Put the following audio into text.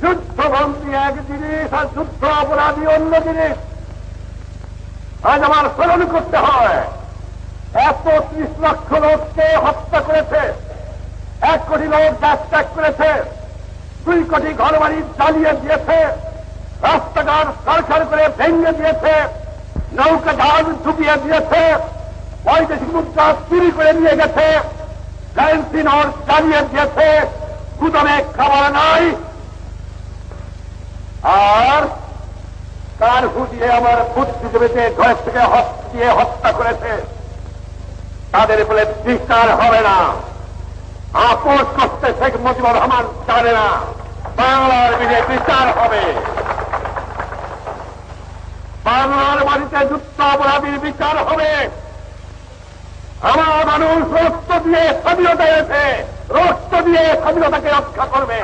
যুদ্ধবন্দী এক জিনিস আর যুদ্ধ অপরাধী অন্য জিনিস। আজ আমার স্মরণ করতে হয়, 130 লক্ষ লোককে হত্যা করেছে, 1 কোটি লোক দেশ ত্যাগ করেছে, 2 কোটি ঘরবাড়ি জ্বালিয়ে দিয়েছে, রাস্তাঘাট সরকার করে ভেঙে দিয়েছে, নৌকা জাহাজ ডুবিয়ে দিয়েছে, বৈদেশিক মুদ্রা চুরি করে নিয়ে গেছে, কারেন্সি নোট জ্বালিয়ে দিয়েছে, গুদামে খাবার নাই, আর কার দিয়ে আমার বুদ্ধিজীবীতে ঘরের থেকে দিয়ে হত্যা করেছে। তাদের বলে বিচার হবে না। আপোষ করতে শেখ মুজিবুর রহমান জানে না বাংলার বিজে বিচার হবে। বাংলার মাটিতে যুদ্ধ অপরাধীর বিচার হবে। আমার মানুষ রক্ত দিয়ে স্বাধীনতা এসে রক্ত দিয়ে স্বাধীনতাকে রক্ষা করবে।